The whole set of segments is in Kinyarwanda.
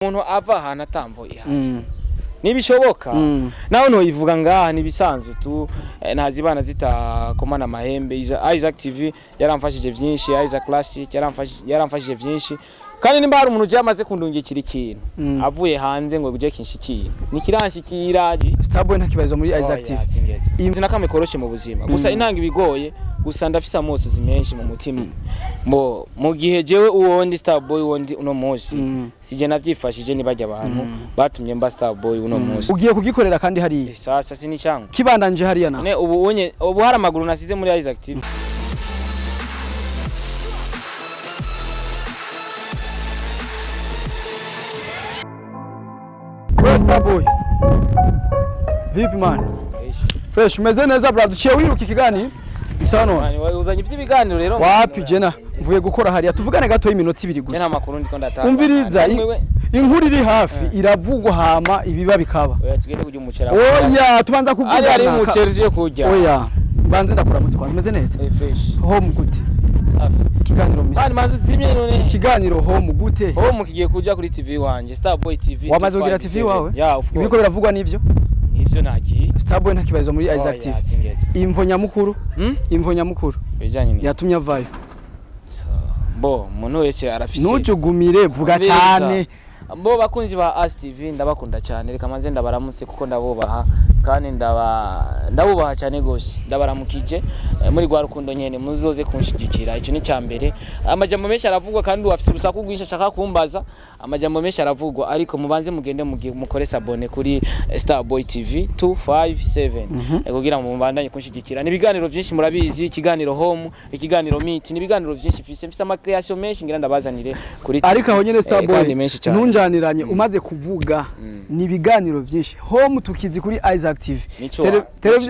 umuntu ava ahantu atamvuye hanze nibishoboka naho no ivuga ngaha nibisanzwe tu ntazibana zitakomana amahembe Isaac TV yaramfashije byinshi, Isaac Classic yaramfashije byinshi kandi nimba hari umuntu cyamaze kundungikira ikintu avuye hanze ngo buje kinshikira nikiranshikira STARBOY nta kibazo muri Isaac TV imzi nakame koroshe mu buzima gusa intanga ibigoye gusa ndafise amoso zimenshi mu mutima mu gihe jewe uwondi STARBOY wondi uno munsi sije navyifashije nibajya abantu batumye mba STARBOY uno munsi ugiye kugikorera kandi hari sasa sinicanga kibandanje hariya na ne ubu hari amaguru nasize muri Isaac TV STARBOY vipi man fresh umeze neza bra duciye wiruka ikigani bisano uzanye by'ibiganiro rero wapi jena mvuye gukora hariya tuvugane gato y'iminota 2 gusa jena makuru ndiko ndatanga umviriza inkuru iri hafi iravugwa hama ibiba bikaba oya tugende kujya umucera oya tubanza kuvuga ari umuceri je kujya oya banze ndakuramutse kwa umeze neza fresh home gute kiganiro misi manzi zimye none kiganiro home gute home kigiye kuja kuri TV wanje STARBOY TV wamaze kugira TV wawe ibiko biravugwa nivyo nivyo naki STARBOY nta kibazo muri Isaac TV imvo nyamukuru imvo nyamukuru bijanye ni yatumye avayo umuntu wese arafise nujugumire vuga cyane bakunzi ba STV ndabakunda cyane reka manze ndabaramutse kuko ndabubaha kandi ndabubaha cyane gose ndabaramukije muri gwa rukundo nyene muzoze kunshigikira icyo ni cyambere amajambo menshi aravugwa kandi wafise urusaku rwinshi ashaka kumbaza amajambo menshi aravugwa ariko mubanze mugende mukore sabone kuri STARBOY TV 257 kugira ngo mubandanye kunshigikira ni biganiro byinshi murabizi ikiganiro home ikiganiro meet ni biganiro byinshi fise ama creation menshi ngira ndabazanire kuri ariko aho nyene STARBOY ntunjaniranye umaze kuvuga ni biganiro byinshi home tukizi kuri Isaac TV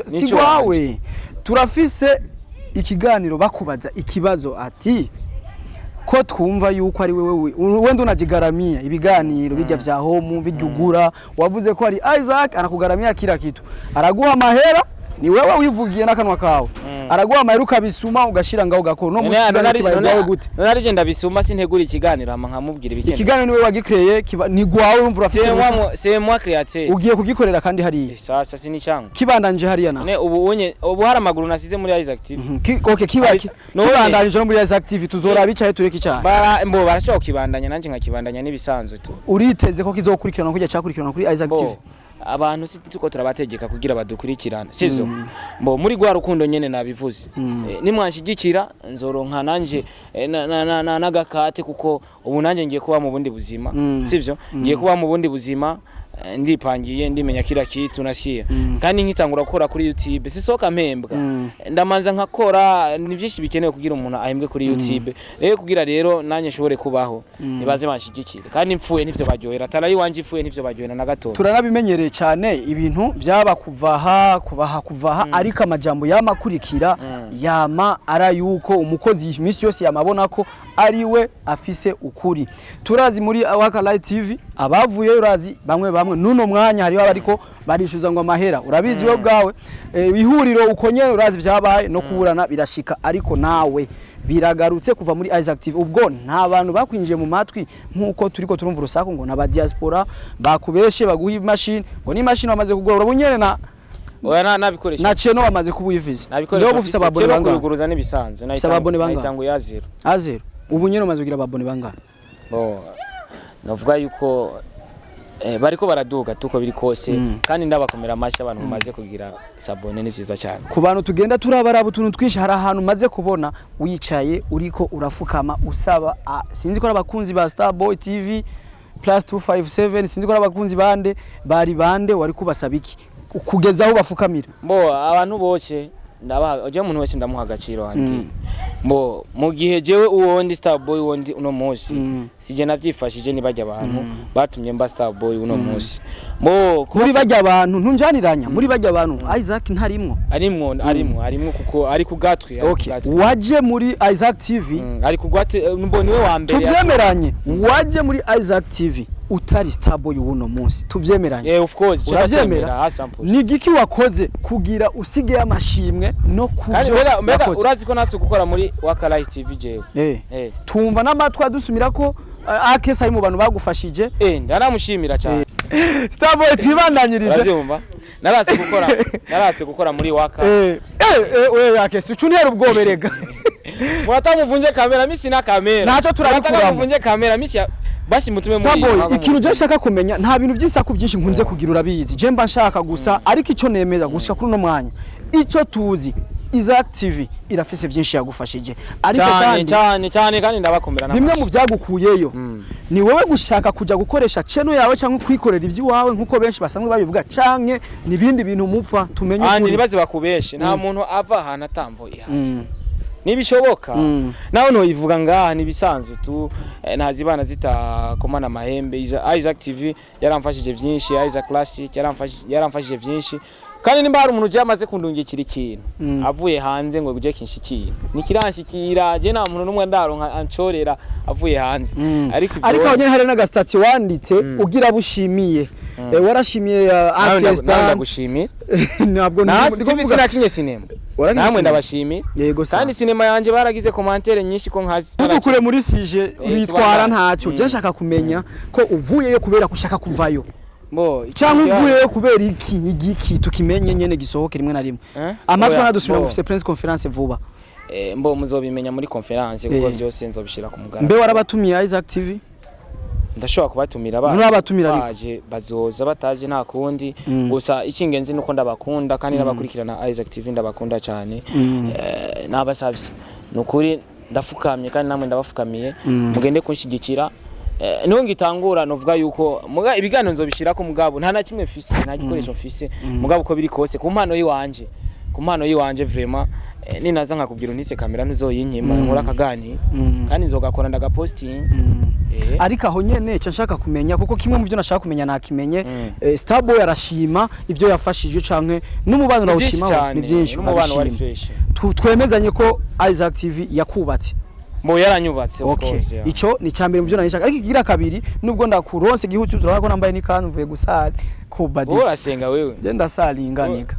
sigwawe turafise ikiganiro bakubaza ikibazo ati ko twumva yuko ari wewe wende unajigaramia ibiganiro bijya vya home bijugura wavuze ko ari Isaac anakugaramia kila kitu araguha mahera ni wewe wivugiye nakanwa kawe araguha mahera ukabisuma ugashira ngaho gakoro no musigana kibaye gute nari je ndabisuma sintegura ikiganiro ama nkamubwira ibikene ikiganiro niwe wagikreye ni gwawe urumva urafise c'est moi créateur ugiye kugikorera kandi hari sasa sinicanga kibandanje hariya na ne ubu hari amaguru nasize muri Isaac TV okay kibandanje no muri Isaac TV tuzora bicaye tureka icyaha barashobora kibandanya nanje nkakibandanya nibisanzwe tu uriteze ko kizokurikirana kujya cyakurikirana kuri Isaac TV abantu tuko turabategeka kugira badukurikirana sivyo muri gwa rukundo nyene nabivuze nimwanshigikira nzoronka nanje nagakate kuko ubu nanje ngiye kuba mu bundi buzima sivyo ngiye kuba mu bundi buzima ndipangiye ndimenya kila kitu nasiye kandi nkitangura gukora kuri YouTube sisoka mpembwa ndamanza nkakora ni byinshi bikenewe kugira umuntu ahembwe kuri YouTube rero kugira rero nanye shobore kubaho nibaze banshigikire kandi mfuye nivyo baryohera tarayi wanje ifuye nivyo baryohera na gato turanabimenyereye cyane ibintu byaba kuvaha ariko amajambo yamakurikira yama ara yuko umukozi imisi yose yamabona ko ariwe afise ukuri turazi muri Waka Live TV abavuye urazi bamwe nuno mwanya hariho abariko barishuza ngo amahera urabizi we bwawe ihuriro ukonye urazi byabaye no kuburana birashika ariko nawe biragarutse kuva muri Isaac TV ubwo nta bantu bakwinjiye mu matwi nkuko turiko turumva urusaku ngo naba diaspora bakubeshe baguha imashini ngo ni mashini bamaze kugura ubunyene na oya nabikoresha na cheno bamaze kubuyiviza ndio bufise ababone banga kuguruza nibisanzwe nayitanguye azero ubu nyene umaze kugira ababone banga navuga yuko bariko baraduga tuko biri kose kandi ndabakomera amashi abantu mumaze kugira sabone ni ciza cyane ku bantu tugenda turabara butuntu twishi hari ahantu maze kubona wicaye uriko urafukama usaba sinzi ko abakunzi ba STARBOY TV +257 sinzi ko abakunzi bande bari bande wari kubasaba iki kugezaho bafukamira abantu bose ndabaje umuntu wese ndamuha agaciro handi mu gihe jewe uwondi STARBOY wondi uno munsi sije navyifashije nibajya abantu batumye mba STARBOY uno munsi muri bajya abantu ntunjaniranya muri bajya abantu Isaac ntarimwo arimwo kuko ari kugatwe waje muri Isaac TV ari kugwate mboni we wa mbere tuvyemeranye waje muri Isaac TV utari STARBOY ubuno munsi tuvyemeranye of course uravyemera ni giki wakoze kugira usige amashimwe no kubyo urazi ko natse gukora muri Waka Live TV jewe tumva namatwa dusumira ko akesa ari mu bantu bagufashije ndanamushimira cyane Starboy twibandanyirize urabyumva narase gukora muri waka we akesa ucunera ubwoberega mwatamuvunje kamera misi na kamera naco turabikuramo muvunje kamera misi basi mutume muri Starboy ikintu je nshaka kumenya nta bintu by'isaku byinshi nkunze kugira urabizi je mba nshaka gusa ariko ico nemeza gusa kuri no mwanya ico tuzi Isaac TV irafise byinshi yagufashije ariko cyane kandi ndabakomera na bimwe mu byagukuyeyo ni wowe gushaka kuja gukoresha channel yawe cyangwa kwikorera ivyo wawe nkuko benshi basanzwe babivuga canke nibindi bintu mupfa tumenye kuri nibaze bakubeshe nta muntu ava ahantu atamvo ihanje nibishoboka naho no ivuga ngaha nibisanzwe tu ntazibana zitakomana amahembe Isaac TV yaramfashije byinshi Isaac Classic yaramfashije byinshi kandi nimba hari umuntu je amaze kundungikira ikintu avuye hanze ngo guje kinshikira nikiranshikira je nta muntu numwe ndaronka ancorera avuye hanze ariko nyene hari n'agasitati wanditse ugira bushimiye warashimiye artist ndagushimiye ntabwo ndikuvuga nakinye sinema namwe ndabashimiye kandi sinema yanje baragize commentaire nyinshi ko nkazi kure muri sije witwara ntacyo je nshaka kumenya ko uvuyeyo kubera kushaka kuvayo cyangwa uvuyeyo kubera iki tukimenye nyene gisohoke rimwe na rimwe amatwa nadusubira gufise press conference vuba muzobimenya muri conference kuko byose nzobishira ku mugara mbe warabatumiye Isaac TV ndashobora kubatumira baje bazoza bataje nta kundi gusa ikingenzi nuko ndabakunda kandi nabakurikirana Isaac TV ndabakunda cyane nabasavye nukuri ndafukamye kandi namwe ndabafukamiye mugende kunshigikira niho ngitangura novuga yuko ibiganiro nzobishira ko mugabo nta na kimwe mfise nta gikoresho mfise mugabo uko biri kose ku mpano yiwanje vraiment ninaza nkakubwira unise kamera ntuzoyinkima nkora akagani kandi nzogakora ndagaposting ariko aho nyene cyo nshaka kumenya kuko kimwe mu byo nashaka kumenya nakimenye Starboy arashima ivyo yafashije canke n'umubano rawushima ni byinshi n'umubano wari fresh twemezanye ko Isaac TV yakubatse yaranyubatse of course ico ni cyambere mu byo nanishaka ariko igira kabiri nubwo ndakuronse gihutu turabako nambaye ni kantu mvuye gusara ku badi urasenga wewe je ndasalinganika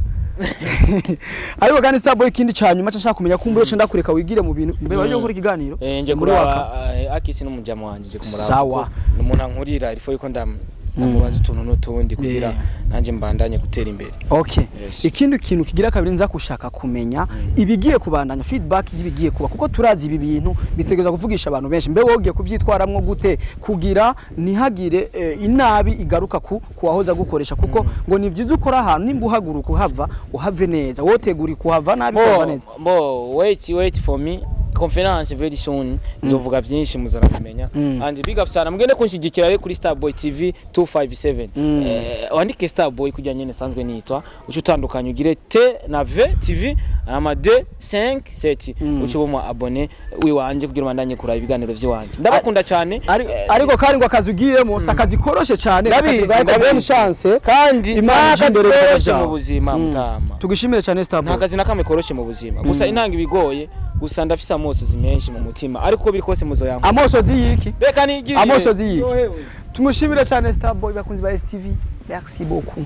ariko kandi Starboy ikindi cyanyuma nshaka kumenya kumbuye cyo ndakureka wigire mu bintu mbe waje gukora ikiganiro nje muri waka akisi n'umujama wanje kumuraba sawa n'umuntu ankurira ariko yuko ndamubaza utuntu n'utundi kugira nanje mbandanye gutera imbere okay ikindi kintu kigira kabiri nza kushaka kumenya ibigiye kubandanya feedback yibigiye kuba kuko turazi ibi bintu bitegeza kuvugisha abantu benshi mbe wogiye kuvyitwaramwo gute kugira nihagire inabi igaruka ku wahoza gukoresha kuko ngo ni vyiza ukora ahantu nimba uhaguruka uhave neza woteguri kuhava nabi kuva neza wait for me conference very soon nzovuga byinshi muzara kumenya and big up sana mugende kunshigikira kuri Starboy TV 257 wandike Starboy kujya nyene sanzwe nitwa ucutandukanye ugire T na V TV ama D 5 7 ucuboma abone wiwanje kugira mandanye kura ibiganiro by'iwanje ndabakunda cyane ariko kandi ngo akazugiyemo sakazi koroshe cyane akazi chance kandi imana koroshe mu buzima mutama tugishimire cyane Starboy ntakazi nakame koroshe mu buzima gusa intanga ibigoye gusa ndafisa amosozi menshi mu mutima ariko biri kose muzo yangu amosozi yiki reka nigire amosozi yiki tumushimire cyane Starboy bakunzi ba STV merci beaucoup